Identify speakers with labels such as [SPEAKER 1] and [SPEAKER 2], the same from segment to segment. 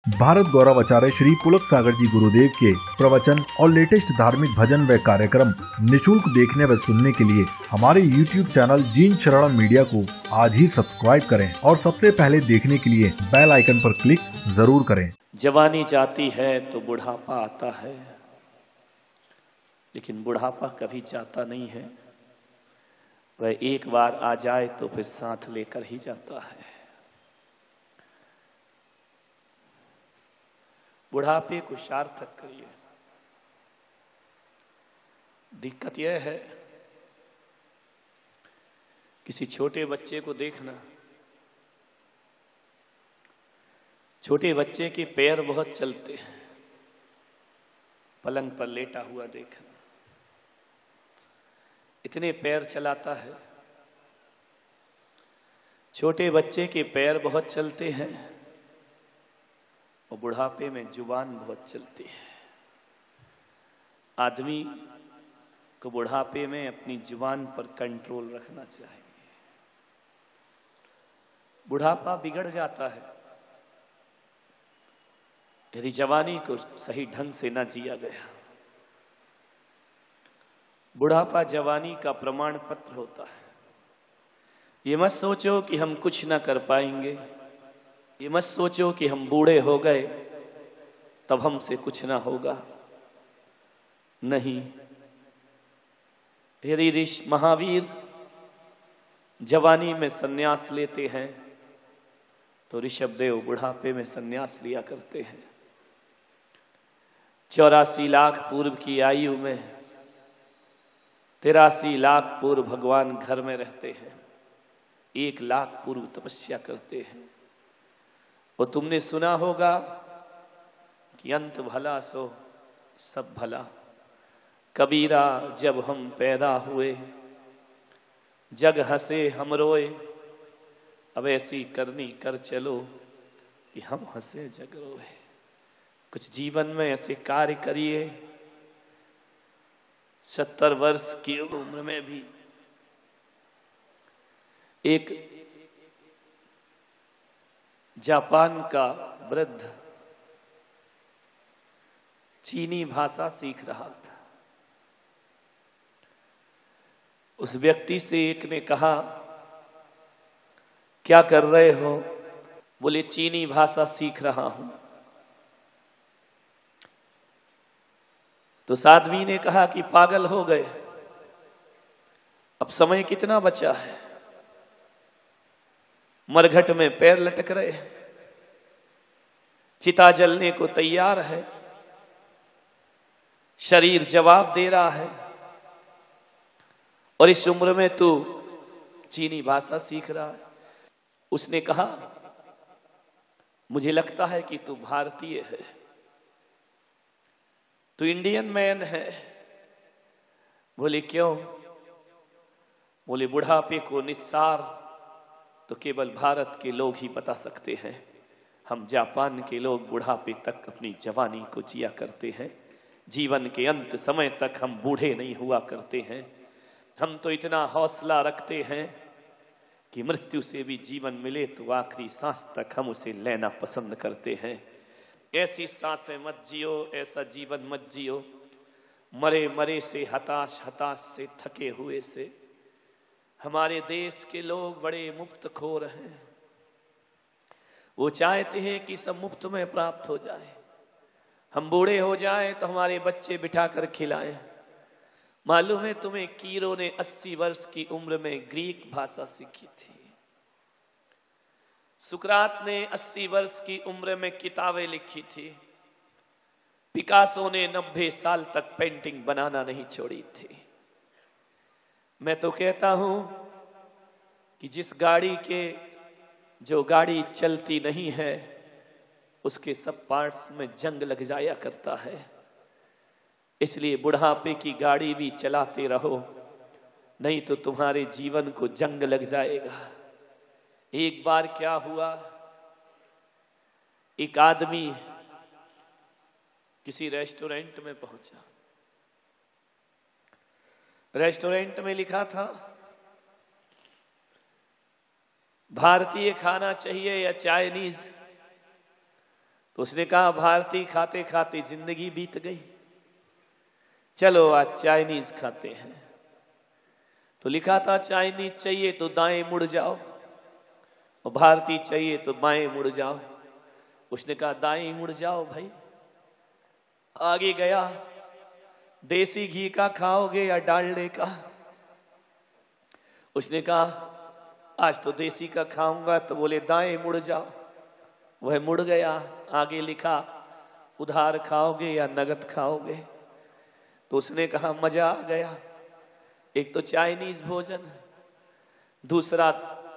[SPEAKER 1] भारत गौरव आचार्य श्री पुलक सागर जी गुरुदेव के प्रवचन और लेटेस्ट धार्मिक भजन व कार्यक्रम निशुल्क देखने व सुनने के लिए हमारे YouTube चैनल जीन शरणम मीडिया को आज ही सब्सक्राइब करें और सबसे पहले देखने के लिए बेल आइकन पर क्लिक जरूर करें।
[SPEAKER 2] जवानी जाती है तो बुढ़ापा आता है, लेकिन बुढ़ापा कभी जाता नहीं है। वह एक बार आ जाए तो फिर साथ लेकर ही जाता है। बुढ़ापे को सार्थक करिए। दिक्कत यह है, किसी छोटे बच्चे को देखना, छोटे बच्चे के पैर बहुत चलते हैं, पलंग पर लेटा हुआ देखना, इतने पैर चलाता है। छोटे बच्चे के पैर बहुत चलते हैं और बुढ़ापे में जुबान बहुत चलती है। आदमी को बुढ़ापे में अपनी जुबान पर कंट्रोल रखना चाहिए। बुढ़ापा बिगड़ जाता है यदि जवानी को सही ढंग से न जिया गया। बुढ़ापा जवानी का प्रमाण पत्र होता है। ये मत सोचो कि हम कुछ ना कर पाएंगे, ये मत सोचो कि हम बूढ़े हो गए तब हमसे कुछ ना होगा। नहीं, यदि ऋषि महावीर जवानी में संन्यास लेते हैं तो ऋषभदेव बुढ़ापे में संन्यास लिया करते हैं। 84 लाख पूर्व की आयु में 83 लाख पूर्व भगवान घर में रहते हैं, 1 लाख पूर्व तपस्या करते हैं। वो तुमने सुना होगा कि अंत भला सो सब भला। कबीरा जब हम पैदा हुए जग हंसे हम रोए, अब ऐसी करनी कर चलो कि हम हंसे जग रोए। कुछ जीवन में ऐसे कार्य करिए 70 वर्ष की उम्र में भी। एक जापान का वृद्ध चीनी भाषा सीख रहा था। उस व्यक्ति से एक ने कहा, क्या कर रहे हो? बोले, चीनी भाषा सीख रहा हूं। तो उस आदमी ने कहा कि पागल हो गए, अब समय कितना बचा है? मरघट में पैर लटक रहे, चिता जलने को तैयार है, शरीर जवाब दे रहा है, और इस उम्र में तू चीनी भाषा सीख रहा है। उसने कहा, मुझे लगता है कि तू भारतीय है, तू इंडियन मैन है। बोले, क्यों? बोले, बुढ़ापे को निस्सार तो केवल भारत के लोग ही बता सकते हैं। हम जापान के लोग बुढ़ापे तक अपनी जवानी को जिया करते हैं। जीवन के अंत समय तक हम बूढ़े नहीं हुआ करते हैं। हम तो इतना हौसला रखते हैं कि मृत्यु से भी जीवन मिले तो आखिरी सांस तक हम उसे लेना पसंद करते हैं। ऐसी सांसें मत जियो, ऐसा जीवन मत जियो मरे मरे से, हताश हताश से, थके हुए से। हमारे देश के लोग बड़े मुफ्त खोर हैं। वो चाहते हैं कि सब मुफ्त में प्राप्त हो जाए। हम बूढ़े हो जाएं तो हमारे बच्चे बिठाकर खिलाएं। मालूम है तुम्हें, कीरो ने 80 वर्ष की उम्र में ग्रीक भाषा सीखी थी। सुकरात ने 80 वर्ष की उम्र में किताबें लिखी थी। पिकासो ने 90 साल तक पेंटिंग बनाना नहीं छोड़ी थी। मैं तो कहता हूं कि जिस गाड़ी के जो गाड़ी चलती नहीं है उसके सब पार्ट्स में जंग लग जाया करता है। इसलिए बुढ़ापे की गाड़ी भी चलाते रहो, नहीं तो तुम्हारे जीवन को जंग लग जाएगा। एक बार क्या हुआ, एक आदमी किसी रेस्टोरेंट में पहुंचा। रेस्टोरेंट में लिखा था भारतीय खाना चाहिए या चाइनीज। तो उसने कहा भारती खाते खाते जिंदगी बीत गई, चलो आज चाइनीज खाते हैं। तो लिखा था चाइनीज चाहिए तो दाएं मुड़ जाओ और भारती चाहिए तो बाएं मुड़ जाओ। उसने कहा दाएं मुड़ जाओ भाई। आगे गया, देसी घी का खाओगे या डालडे का? उसने कहा आज तो देसी का खाऊंगा। तो बोले दाएं मुड़ जाओ। वह मुड़ गया। आगे लिखा उधार खाओगे या नगद खाओगे? तो उसने कहा मजा आ गया, एक तो चाइनीज भोजन, दूसरा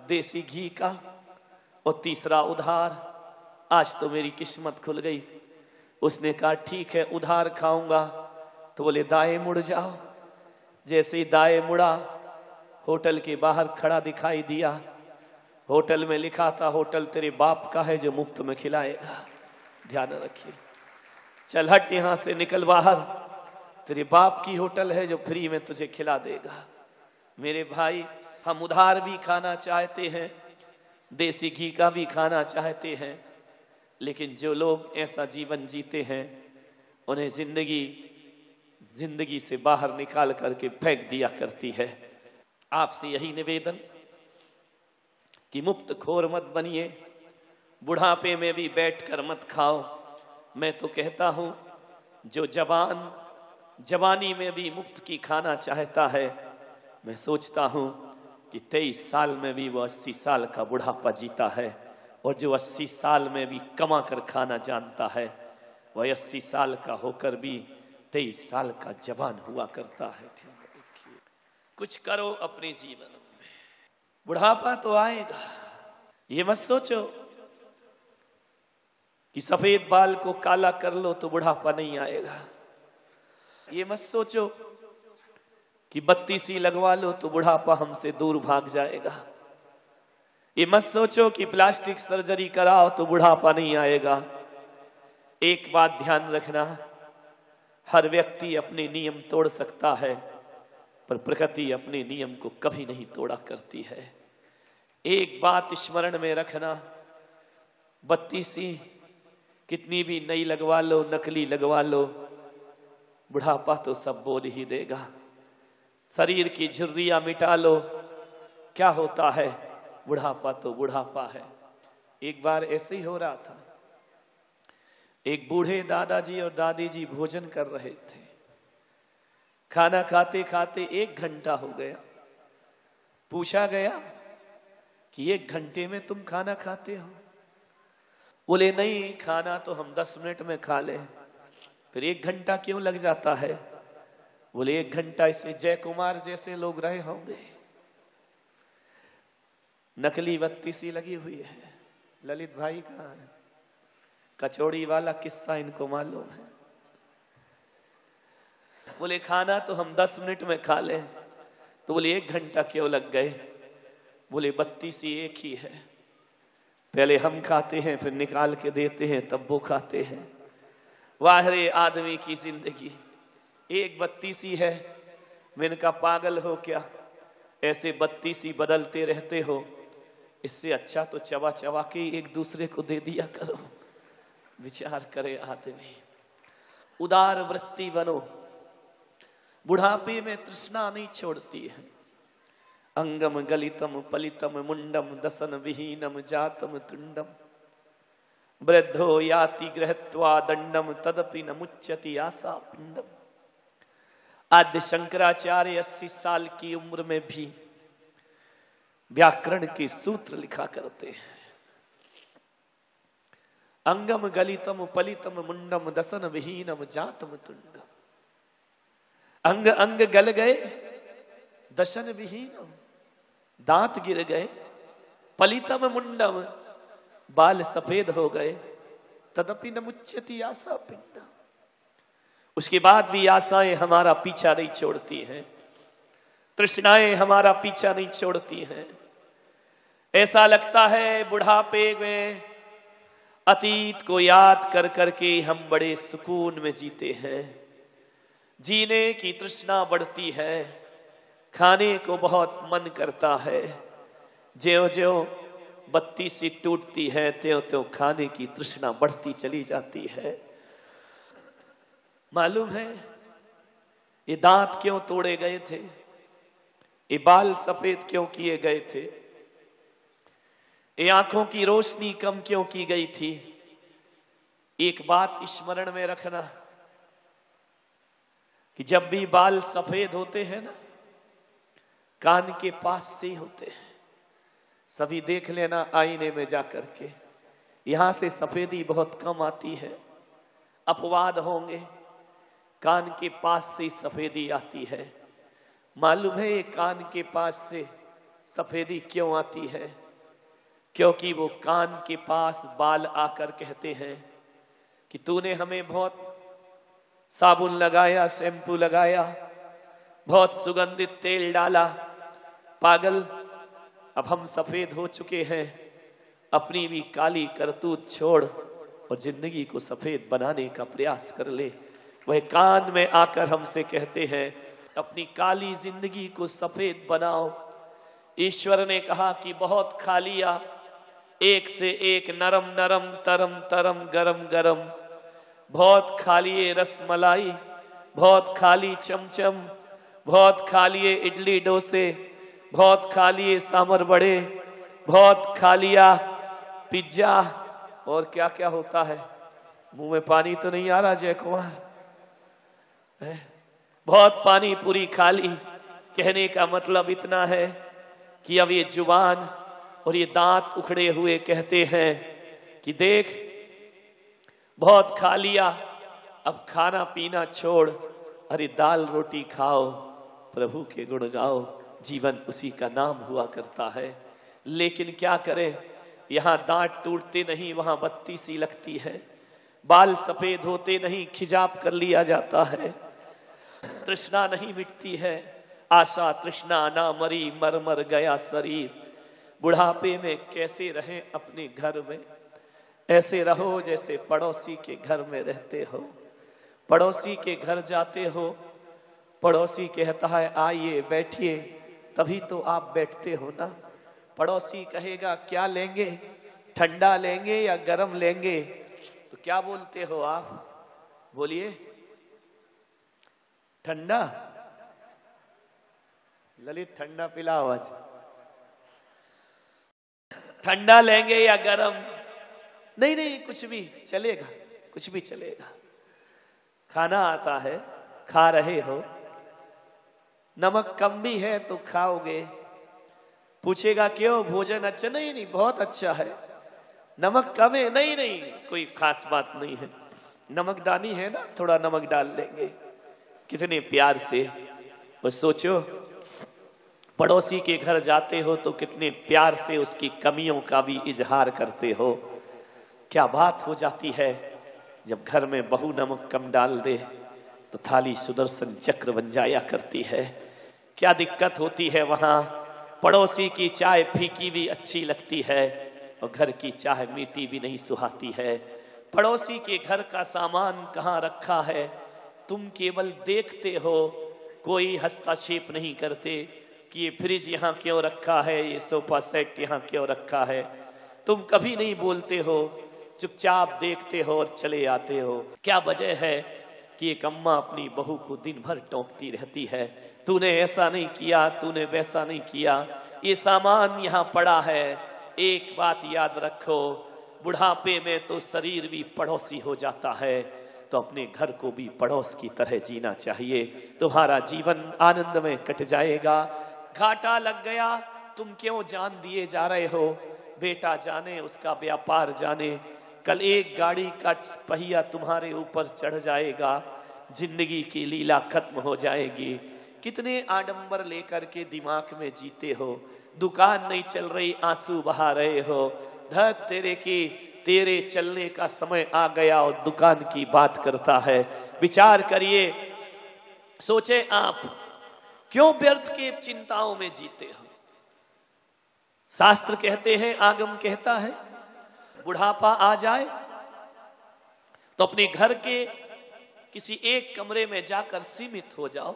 [SPEAKER 2] देसी घी का और तीसरा उधार। आज तो मेरी किस्मत खुल गई। उसने कहा ठीक है उधार खाऊंगा। तो बोले दाएं मुड़ जाओ। जैसे ही दाएं मुड़ा, होटल के बाहर खड़ा दिखाई दिया। होटल में लिखा था होटल तेरे बाप का है जो मुफ्त में खिलाएगा, ध्यान रखिए। चल हट यहां से, निकल बाहर, तेरे बाप की होटल है जो फ्री में तुझे खिला देगा। मेरे भाई, हम उधार भी खाना चाहते हैं, देसी घी का भी खाना चाहते हैं, लेकिन जो लोग ऐसा जीवन जीते हैं उन्हें जिंदगी से बाहर निकाल करके फेंक दिया करती है। आपसे यही निवेदन कि मुफ्त खोर मत बनिए, बुढ़ापे में भी बैठकर मत खाओ। मैं तो कहता हूं जो जवानी में भी मुफ्त की खाना चाहता है, मैं सोचता हूं कि 23 साल में भी वो 80 साल का बुढ़ापा जीता है, और जो 80 साल में भी कमा कर खाना जानता है वह 80 साल का होकर भी 23 साल का जवान हुआ करता है। कुछ करो अपने जीवन में, बुढ़ापा तो आएगा। ये मत सोचो कि सफेद बाल को काला कर लो तो बुढ़ापा नहीं आएगा। ये मत सोचो कि 32 लगवा लो तो बुढ़ापा हमसे दूर भाग जाएगा। ये मत सोचो कि प्लास्टिक सर्जरी कराओ तो बुढ़ापा नहीं आएगा। एक बात ध्यान रखना, हर व्यक्ति अपने नियम तोड़ सकता है, पर प्रकृति अपने नियम को कभी नहीं तोड़ा करती है। एक बात स्मरण में रखना, 32 कितनी भी नई लगवा लो, नकली लगवा लो, बुढ़ापा तो सब बोल ही देगा। शरीर की झुर्रियां मिटा लो, क्या होता है? बुढ़ापा तो बुढ़ापा है। एक बार ऐसे ही हो रहा था, एक बूढ़े दादाजी और दादी जी भोजन कर रहे थे। खाना खाते खाते 1 घंटा हो गया। पूछा गया कि 1 घंटे में तुम खाना खाते हो? बोले नहीं, खाना तो हम 10 मिनट में खा ले, फिर 1 घंटा क्यों लग जाता है? बोले 1 घंटा इसे जय कुमार जैसे लोग रहे होंगे। नकली 32 लगी हुई है। ललित भाई कहाँ है? कचौड़ी वाला किस्सा इनको मालूम है। बोले खाना तो हम 10 मिनट में खा ले, तो बोले 1 घंटा क्यों लग गए? बोले 32 एक ही है, पहले हम खाते हैं फिर निकाल के देते हैं तब वो खाते हैं। वाह रे आदमी की जिंदगी, एक 32 है। मैंने कहा पागल हो क्या, ऐसे 32 बदलते रहते हो? इससे अच्छा तो चबा चबा के एक दूसरे को दे दिया करो। विचार करे आदमी, उदार वृत्ति बनो। बुढ़ापे में तृष्णा नहीं छोड़ती है। अंगम गलितम पलितम मुंडम दसन विहीनम जातम तुंडम वृद्धो याति गृहत्वा दंडम तदपि न मुच्यति आशा पिंडम। आद्य शंकराचार्य 80 साल की उम्र में भी व्याकरण के सूत्र लिखा करते हैं। अंगम गलितम पलितम मुंडम दसन विहीनम जातम तुंडम। अंग अंग गल गए, दशन विहीनम, दांत गिर गए, पलितम मुंडम, बाल सफेद हो गए, तदपि न मुच्यति आशा पिंडम। उसके बाद भी आशाएं हमारा पीछा नहीं छोड़ती हैं, तृष्णाएं हमारा पीछा नहीं छोड़ती हैं। ऐसा लगता है बुढ़ापे में अतीत को याद कर करके हम बड़े सुकून में जीते हैं। जीने की तृष्णा बढ़ती है, खाने को बहुत मन करता है। ज्यों ज्यों बत्ती सी टूटती है, त्यों त्यों खाने की तृष्णा बढ़ती चली जाती है। मालूम है ये दांत क्यों तोड़े गए थे, ये बाल सफेद क्यों किए गए थे, ये आंखों की रोशनी कम क्यों की गई थी? एक बात स्मरण में रखना कि जब भी बाल सफेद होते हैं ना, कान के पास से ही होते हैं। सभी देख लेना आईने में जाकर के, यहां से सफेदी बहुत कम आती है। अपवाद होंगे, कान के पास से सफेदी आती है। मालूम है ये कान के पास से सफेदी क्यों आती है? क्योंकि वो कान के पास बाल आकर कहते हैं कि तूने हमें बहुत साबुन लगाया, शैम्पू लगाया, बहुत सुगंधित तेल डाला, पागल अब हम सफेद हो चुके हैं, अपनी भी काली करतूत छोड़ और जिंदगी को सफेद बनाने का प्रयास कर ले। वह कान में आकर हमसे कहते हैं अपनी काली जिंदगी को सफेद बनाओ। ईश्वर ने कहा कि बहुत खा लिया, एक से एक नरम नरम, तरम तरम, गरम गरम, बहुत खा लिए रसमलाई, बहुत खा ली चमचम, बहुत खा लिए इडली डोसे, बहुत खा लिए सांभर बड़े, बहुत खा लिया पिज्जा, और क्या क्या होता है। मुंह में पानी तो नहीं आ रहा जय कुमार? बहुत पानी पूरी खा ली। कहने का मतलब इतना है कि अब ये जुबान और ये दांत उखड़े हुए कहते हैं कि देख बहुत खा लिया, अब खाना पीना छोड़, अरे दाल रोटी खाओ, प्रभु के गुण गाओ, जीवन उसी का नाम हुआ करता है। लेकिन क्या करें, यहाँ दांत टूटते नहीं, वहां बत्ती सी लगती है, बाल सफेद होते नहीं, खिजाब कर लिया जाता है, तृष्णा नहीं मिटती है, आशा तृष्णा ना मरी, मर मर गया शरीर। बुढ़ापे में कैसे रहें अपने घर में? ऐसे रहो जैसे पड़ोसी के घर में रहते हो। पड़ोसी के घर जाते हो, पड़ोसी कहता है आइए बैठिए, तभी तो आप बैठते हो ना। पड़ोसी कहेगा क्या लेंगे, ठंडा लेंगे या गरम लेंगे, तो क्या बोलते हो आप? बोलिए ठंडा। ललित ठंडा पिलाओ आज। ठंडा लेंगे या गरम? नहीं नहीं कुछ भी चलेगा, कुछ भी चलेगा। खाना आता है, खा रहे हो, नमक कम भी है तो खाओगे। पूछेगा क्यों, भोजन अच्छा? नहीं नहीं बहुत अच्छा है। नमक कम है? नहीं नहीं कोई खास बात नहीं है, नमकदानी है ना, थोड़ा नमक डाल लेंगे। कितने प्यार से। और सोचो पड़ोसी के घर जाते हो तो कितने प्यार से उसकी कमियों का भी इजहार करते हो। क्या बात हो जाती है जब घर में बहू नमक कम डाल दे तो थाली सुदर्शन चक्र बन जाया करती है। क्या दिक्कत होती है वहां। पड़ोसी की चाय फीकी भी अच्छी लगती है और घर की चाय मीठी भी नहीं सुहाती है। पड़ोसी के घर का सामान कहाँ रखा है तुम केवल देखते हो, कोई हस्तक्षेप नहीं करते कि ये फ्रिज यहाँ क्यों रखा है, ये सोफा सेट यहाँ क्यों रखा है। तुम कभी नहीं बोलते हो, चुपचाप देखते हो और चले आते हो। क्या वजह है कि एक अम्मा अपनी बहू को दिन भर टोकती रहती है, तूने ऐसा नहीं किया, तूने वैसा नहीं किया, ये सामान यहाँ पड़ा है। एक बात याद रखो, बुढ़ापे में तो शरीर भी पड़ोसी हो जाता है, तो अपने घर को भी पड़ोस की तरह जीना चाहिए। तुम्हारा जीवन आनंद में कट जाएगा। घाटा लग गया, तुम क्यों जान दिए जा रहे हो? बेटा जाने, उसका व्यापार जाने, कल एक गाड़ी का पहिया तुम्हारे ऊपर चढ़ जाएगा, जिंदगी की लीला खत्म हो जाएगी। कितने आडंबर लेकर के दिमाग में जीते हो, दुकान नहीं चल रही आंसू बहा रहे हो। धत तेरे की, तेरे चलने का समय आ गया और दुकान की बात करता है। विचार करिए, सोचे आप क्यों व्यर्थ के चिंताओं में जीते हो। शास्त्र कहते हैं, आगम कहता है, बुढ़ापा आ जाए तो अपने घर के किसी एक कमरे में जाकर सीमित हो जाओ।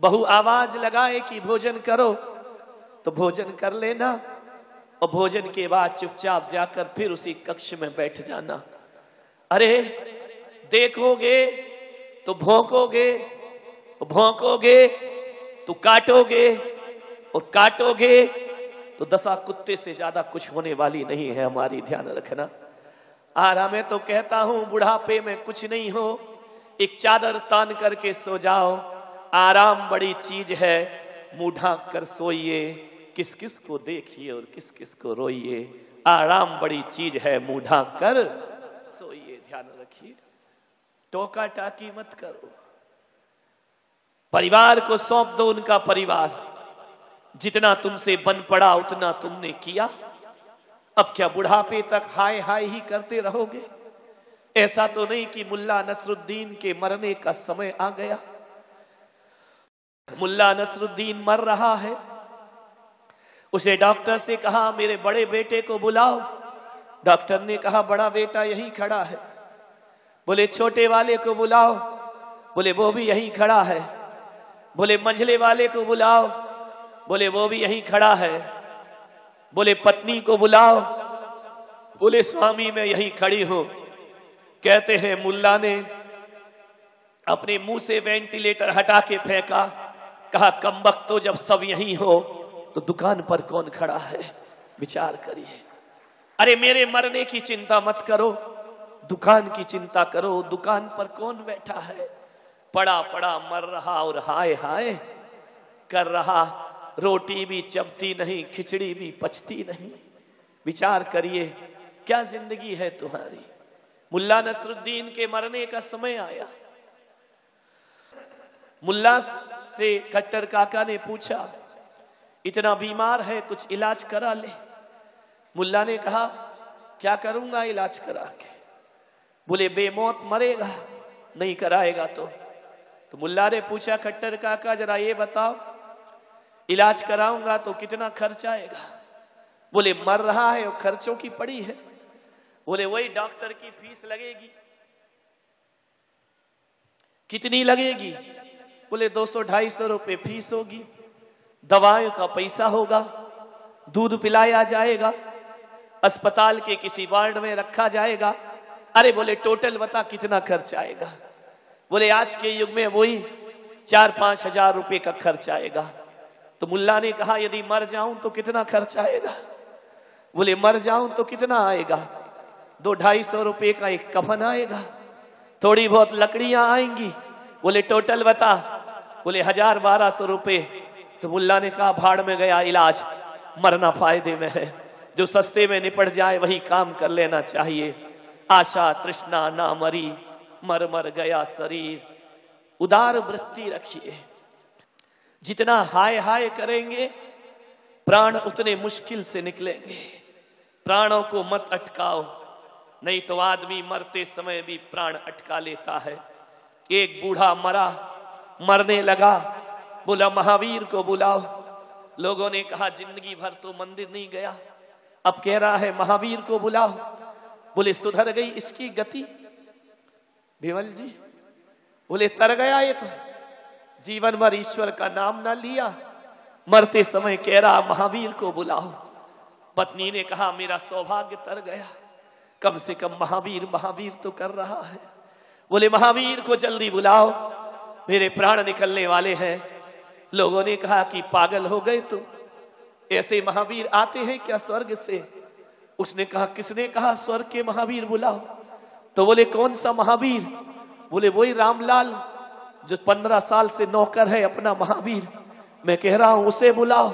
[SPEAKER 2] बहू आवाज लगाए कि भोजन करो तो भोजन कर लेना, और भोजन के बाद चुपचाप जाकर फिर उसी कक्ष में बैठ जाना। अरे देखोगे तो भौंकोगे, भौंकोगे तो काटोगे, और काटोगे तो 10 कुत्ते से ज्यादा कुछ होने वाली नहीं है हमारी, ध्यान रखना। आरा मैं तो कहता हूं बुढ़ापे में कुछ नहीं हो, एक चादर तान करके सो जाओ, आराम बड़ी चीज है, मुंह ढांक कर सोइए, किस किस को देखिए और किस किस को रोइए, आराम बड़ी चीज है, मुंह ढांक कर सोइए। ध्यान रखिए, टोका टाकी मत करो, परिवार को सौंप दो उनका परिवार, जितना तुमसे बन पड़ा उतना तुमने किया, अब क्या बुढ़ापे तक हाय हाय ही करते रहोगे? ऐसा तो नहीं कि मुल्ला नसरुद्दीन के मरने का समय आ गया। मुल्ला नसरुद्दीन मर रहा है, उसे डॉक्टर से कहा मेरे बड़े बेटे को बुलाओ। डॉक्टर ने कहा बड़ा बेटा यही खड़ा है। बोले छोटे वाले को बुलाओ, बोले वो भी यहीं खड़ा है। बोले मंझले वाले को बुलाओ, बोले वो भी यहीं खड़ा है। बोले पत्नी को बुलाओ, बोले स्वामी मैं यहीं खड़ी हूं। कहते हैं मुल्ला ने अपने मुंह से वेंटिलेटर हटा के फेंका, कहा कमबख्त तो जब सब यहीं हो तो दुकान पर कौन खड़ा है, विचार करिए। अरे मेरे मरने की चिंता मत करो, दुकान की चिंता करो, दुकान पर कौन बैठा है, पड़ा पड़ा मर रहा और हाय हाय कर रहा, रोटी भी चबती नहीं, खिचड़ी भी पचती नहीं। विचार करिए क्या जिंदगी है तुम्हारी। मुल्ला नसरुद्दीन के मरने का समय आया। मुल्ला से खट्टर काका ने पूछा इतना बीमार है कुछ इलाज करा ले। मुल्ला ने कहा क्या करूंगा इलाज करा के? बोले बेमौत मरेगा, नहीं कराएगा तो मुल्ला ने पूछा खट्टर काका जरा ये बताओ इलाज कराऊंगा तो कितना खर्च आएगा? बोले मर रहा है और खर्चों की पड़ी है। बोले वही डॉक्टर की फीस लगेगी। कितनी लगेगी? बोले 200-250 रुपए फीस होगी, दवाओं का पैसा होगा, दूध पिलाया जाएगा, अस्पताल के किसी वार्ड में रखा जाएगा। अरे बोले टोटल बता कितना खर्च आएगा? बोले आज के युग में वही 4-5 हजार रुपए का खर्च आएगा। तो मुल्ला ने कहा यदि मर जाऊं तो कितना खर्च आएगा? बोले मर जाऊं तो कितना आएगा? 200-250 रुपए का एक कफन आएगा, थोड़ी बहुत लकड़ियां आएंगी। बोले टोटल बता? बोले 1000-1200 रुपए। तो मुल्ला ने कहा भाड़ में गया इलाज, मरना फायदे में है, जो सस्ते में निपट जाए वही काम कर लेना चाहिए। आशा तृष्णा ना मरी, मर मर गया शरीर। उदार वृत्ति रखिए, जितना हाय हाय करेंगे प्राण उतने मुश्किल से निकलेंगे। प्राणों को मत अटकाओ, नहीं तो आदमी मरते समय भी प्राण अटका लेता है। एक बूढ़ा मरा, मरने लगा, बोला महावीर को बुलाओ। लोगों ने कहा जिंदगी भर तो मंदिर नहीं गया, अब कह रहा है महावीर को बुलाओ। बोले सुधर गई इसकी गति विमल जी? बोले तर गया ये तो, जीवन भर ईश्वर का नाम ना लिया, मरते समय कह रहा महावीर को बुलाओ। पत्नी ने कहा मेरा सौभाग्य तर गया, कम से कम महावीर महावीर तो कर रहा है। बोले महावीर को जल्दी बुलाओ, मेरे प्राण निकलने वाले हैं। लोगों ने कहा कि पागल हो गए तुम, ऐसे महावीर आते हैं क्या स्वर्ग से? उसने कहा किसने कहा स्वर्ग के महावीर बुलाओ? तो बोले कौन सा महावीर? बोले वही रामलाल जो 15 साल से नौकर है अपना महावीर, मैं कह रहा हूं उसे बुलाओ।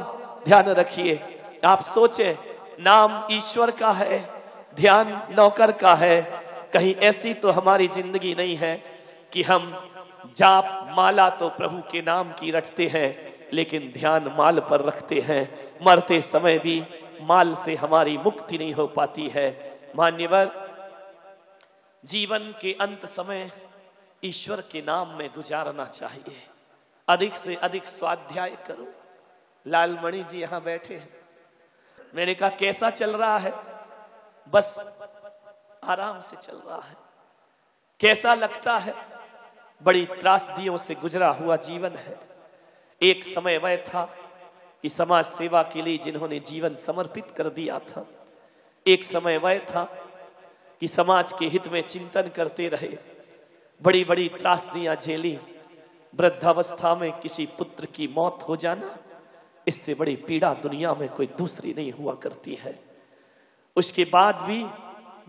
[SPEAKER 2] ध्यान रखिए, आप सोचे नाम ईश्वर का है, ध्यान नौकर का है। कहीं ऐसी तो हमारी जिंदगी नहीं है कि हम जाप माला तो प्रभु के नाम की रखते हैं लेकिन ध्यान माल पर रखते हैं। मरते समय भी माल से हमारी मुक्ति नहीं हो पाती है। मान्यवर, जीवन के अंत समय ईश्वर के नाम में गुजारना चाहिए। अधिक से अधिक स्वाध्याय करो। लालमणि जी यहां बैठे हैं, मैंने कहा कैसा चल रहा है? बस आराम से चल रहा है। कैसा लगता है? बड़ी त्रासदियों से गुजरा हुआ जीवन है। एक समय वह था कि समाज सेवा के लिए जिन्होंने जीवन समर्पित कर दिया था, एक समय वह था कि समाज के हित में चिंतन करते रहे, बड़ी बड़ी त्रासदियां झेली, वृद्धावस्था में किसी पुत्र की मौत हो जाना, इससे बड़ी पीड़ा दुनिया में कोई दूसरी नहीं हुआ करती है। उसके बाद भी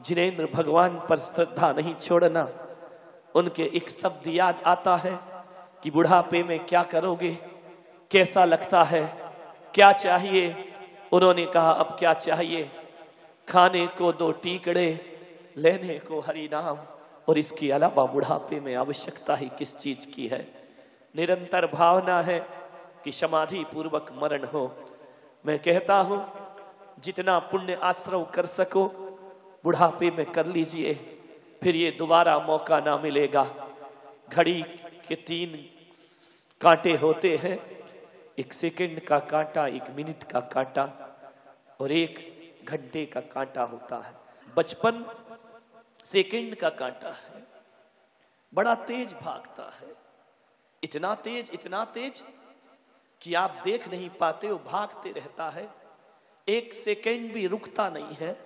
[SPEAKER 2] जिनेंद्र भगवान पर श्रद्धा नहीं छोड़ना। उनके एक शब्द याद आता है कि बुढ़ापे में क्या करोगे, कैसा लगता है, क्या चाहिए। उन्होंने कहा अब क्या चाहिए, खाने को 2 टीकड़े, लेने को हरि नाम, और इसके अलावा बुढ़ापे में आवश्यकता ही किस चीज की है। निरंतर भावना है कि समाधि पूर्वक मरण हो। मैं कहता हूं जितना पुण्य आश्रव कर सको बुढ़ापे में कर लीजिए, फिर ये दोबारा मौका ना मिलेगा। घड़ी के 3 कांटे होते हैं, 1 सेकंड का कांटा, 1 मिनट का कांटा और 1 घंटे का कांटा होता है। बचपन सेकंड का कांटा है, बड़ा तेज भागता है, इतना तेज कि आप देख नहीं पाते हो, भागते रहता है, 1 सेकंड भी रुकता नहीं है।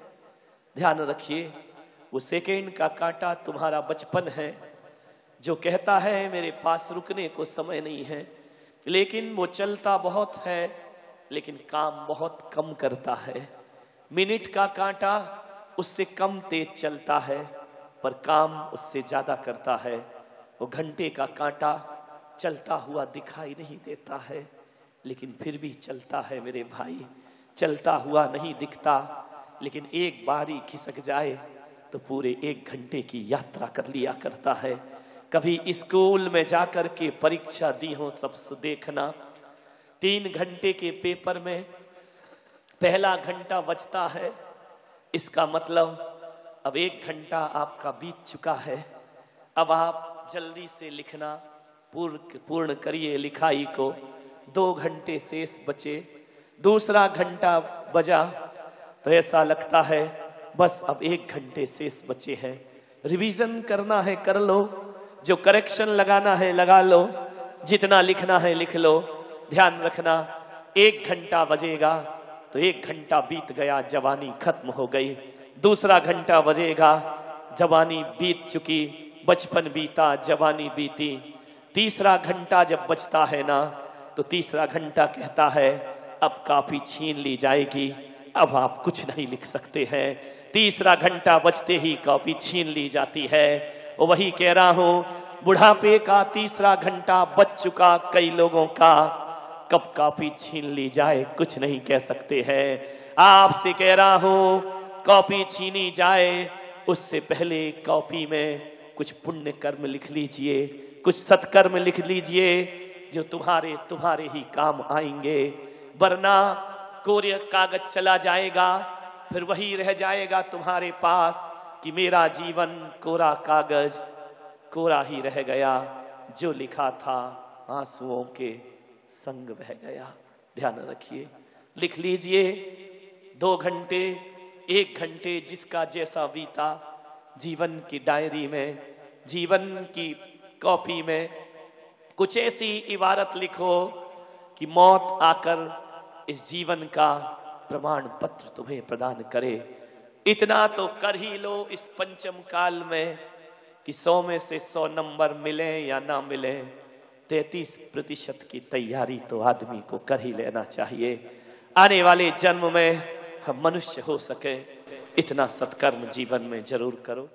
[SPEAKER 2] ध्यान रखिए, वो सेकंड का कांटा तुम्हारा बचपन है, जो कहता है मेरे पास रुकने को समय नहीं है, लेकिन वो चलता बहुत है, लेकिन काम बहुत कम करता है। मिनट का कांटा उससे कम तेज चलता है, पर काम उससे ज्यादा करता है। वो घंटे का कांटा चलता हुआ दिखाई नहीं देता है, लेकिन फिर भी चलता है मेरे भाई, चलता हुआ नहीं दिखता, लेकिन एक बारी खिसक जाए तो पूरे 1 घंटे की यात्रा कर लिया करता है। कभी स्कूल में जाकर के परीक्षा दी हो सबसे देखना, 3 घंटे के पेपर में पहला घंटा बचता है, इसका मतलब अब 1 घंटा आपका बीत चुका है। अब आप जल्दी से लिखना पूर्ण करिए लिखाई को, 2 घंटे शेष बचे, दूसरा घंटा बजा तो ऐसा लगता है बस अब 1 घंटे शेष बचे हैं। रिवीजन करना है कर लो, जो करेक्शन लगाना है लगा लो, जितना लिखना है लिख लो। ध्यान रखना 1 घंटा बजेगा तो 1 घंटा बीत गया, जवानी खत्म हो गई। दूसरा घंटा बजेगा, जवानी बीत चुकी, बचपन बीता, जवानी बीती। तीसरा घंटा जब बचता है ना, तो तीसरा घंटा कहता है अब कॉपी छीन ली जाएगी, अब आप कुछ नहीं लिख सकते हैं। तीसरा घंटा बचते ही कॉपी छीन ली जाती है। वही कह रहा हूं, बुढ़ापे का तीसरा घंटा बच चुका कई लोगों का, कब कॉपी छीन ली जाए कुछ नहीं कह सकते हैं। आपसे कह रहा हूं, कॉपी छीनी जाए उससे पहले कॉपी में कुछ पुण्य कर्म लिख लीजिए, कुछ सत्कर्म लिख लीजिए, जो तुम्हारे ही काम आएंगे। वरना कोरे कागज चला जाएगा, फिर वही रह जाएगा तुम्हारे पास कि मेरा जीवन कोरा कागज, कोरा ही रह गया, जो लिखा था आंसुओं के संग बह गया। ध्यान रखिए, लिख लीजिए 2 घंटे 1 घंटे जिसका जैसा बीता, जीवन की डायरी में, जीवन की कॉपी में कुछ ऐसी इबारत लिखो कि मौत आकर इस जीवन का प्रमाण पत्र तुम्हें प्रदान करे। इतना तो कर ही लो इस पंचम काल में कि 100 में से 100 नंबर मिले या ना मिले, 33% की तैयारी तो आदमी को कर ही लेना चाहिए। आने वाले जन्म में हम मनुष्य हो सके, इतना सत्कर्म जीवन में जरूर करो।